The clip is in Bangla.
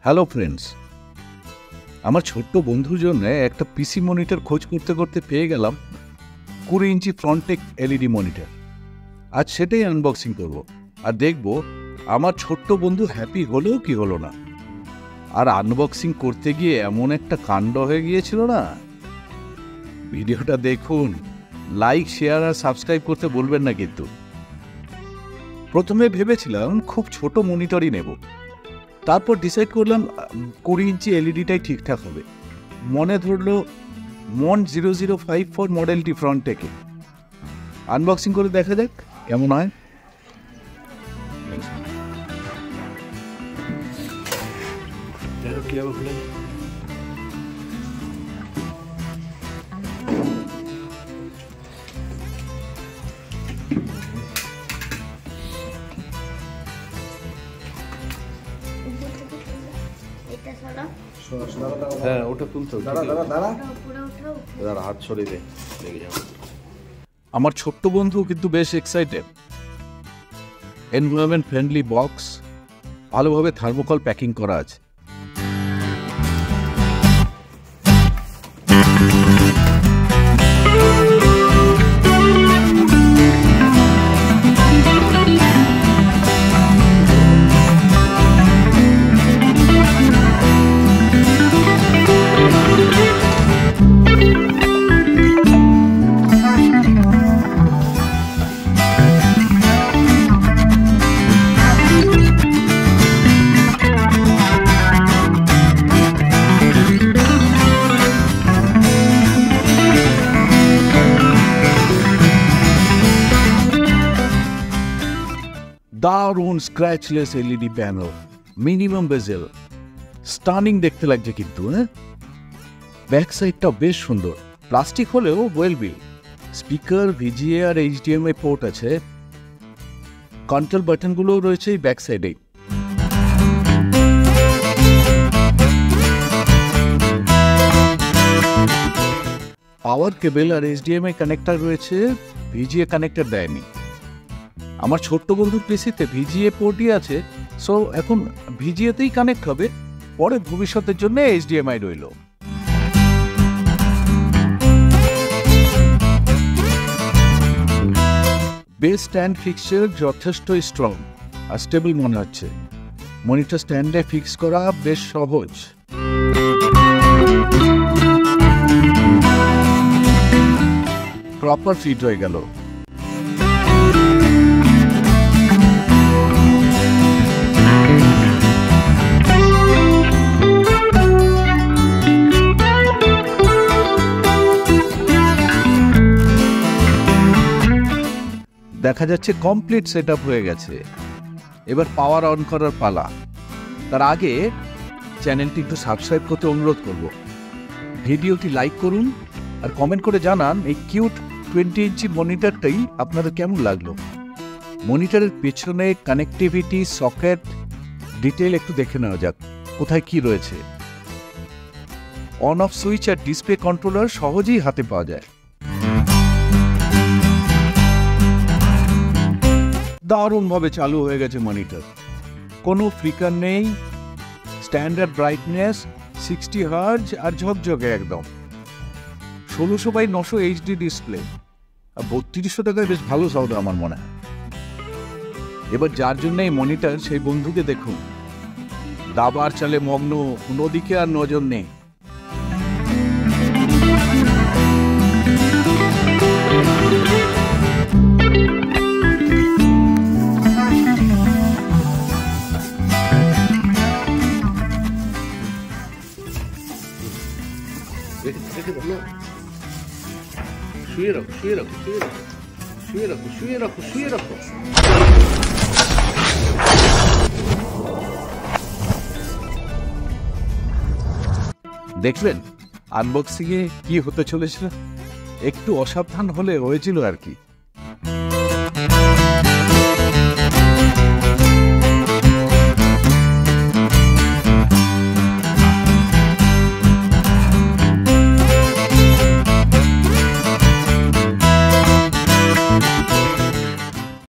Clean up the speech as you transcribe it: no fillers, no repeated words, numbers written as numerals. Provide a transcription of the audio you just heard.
হ্যালো ফ্রেন্ডস, আমার ছোট্ট বন্ধুর জন্য একটা পিসি মনিটর খোঁজ করতে করতে পেয়ে গেলাম 20 ইঞ্চি ফ্রন্টেক এলইডি মনিটর। আজ সেটাই আনবক্সিং করব আর দেখব আমার ছোট্ট বন্ধু হ্যাপি হলেও কি হলো না। আর আনবক্সিং করতে গিয়ে এমন একটা কাণ্ড হয়ে গিয়েছিল না। ভিডিওটা দেখুন, লাইক শেয়ার আর সাবস্ক্রাইব করতে বলবেন না কিন্তু। প্রথমে ভেবেছিলাম খুব ছোট মনিটরই নেব, তারপর ডিসাইড করলাম 20 ইঞ্চি এলইডিটাই ঠিকঠাক হবে। মনে ধরলো মন্ট 0054 মডেলটি ফ্রন্টেকে। আনবক্সিং করে দেখা যাক কেমন হয়। হ্যাঁ, ওটা তুলতে হাত সরিয়ে দে। আমার ছোট্ট বন্ধু কিন্তু বেশ এক্সাইটেড। এনভায়রনমেন্ট ফ্রেন্ডলি বক্স, ভালোভাবে থার্মোকল প্যাকিং করা আছে। দারুণ স্ক্র্যাচলেস এলইডি প্যানেল, মিনিমাম বেজেল, স্টানিং দেখতে লাগছে কিন্তু। ব্যাক সাইডটা বেশ সুন্দর, প্লাস্টিক হলেও ওয়েল বিল্ড। স্পিকার, ভিজিএ আর এইচডিএমআই পোর্ট আছে। কন্ট্রোল বাটনগুলোও রয়েছে এই ব্যাক সাইডে। পাওয়ার কেবল আর এইচডিএমআই কানেক্টর রয়েছে, ভিজিএ কানেক্টর দেয়নি। আমার ছোট্ট বন্ধুর পিসিতে ভিজিএ পোর্টই আছে, সো এখন ভিজিএতেই কানেক্ট হবে। পরে ভবিষ্যতের জন্য এইচডিএমআই রইল। বেস স্ট্যান্ড ফিক্সচার যথেষ্ট স্ট্রং আর স্টেবল মনে হচ্ছে। মনিটর স্ট্যান্ডে ফিক্স করা বেশ সহজ। প্রপার ফিট হয়ে গেল। দেখা যাচ্ছে কমপ্লিট সেটআপ হয়ে গেছে। এবার পাওয়ার অন করার পালা। তার আগে চ্যানেলটি একটু সাবস্ক্রাইব করতে অনুরোধ করব। ভিডিওটি লাইক করুন আর কমেন্ট করে জানান এই কিউট 20 ইঞ্চি মনিটরটাই আপনাদের কেমন লাগলো। মনিটরের পেছনে কানেক্টিভিটি, সকেট, ডিটেইল একটু দেখে নেওয়া যাক কোথায় কি রয়েছে। অন অফ সুইচ আর ডিসপ্লে কন্ট্রোলার সহজেই হাতে পাওয়া যায়। দারুণভাবে চালু হয়ে গেছে মনিটর, কোনো ফ্লিকার নেই। স্ট্যান্ডার্ড ব্রাইটনেস, 60 হার্জ আর ঝকঝকে একদম। 1600x900 এইচডি ডিসপ্লে আর 3200 টাকায় বেশ ভালো সওদা আমার মনে হয়। এবার যার জন্য এই মনিটর সেই বন্ধুকে দেখুন, দাবার চালে মগ্ন, নদীকে আর নজর নেই। শুয়ে রাখো, শুয়ে রাখো, শুয়ে রাখো, শুয়ে রাখো, শুয়ে রাখো, শুয়ে রাখো। দেখলেন আনবক্সিং এ কি হতে চলেছিল? একটু অসাবধান হলে হয়েছিল আর কি।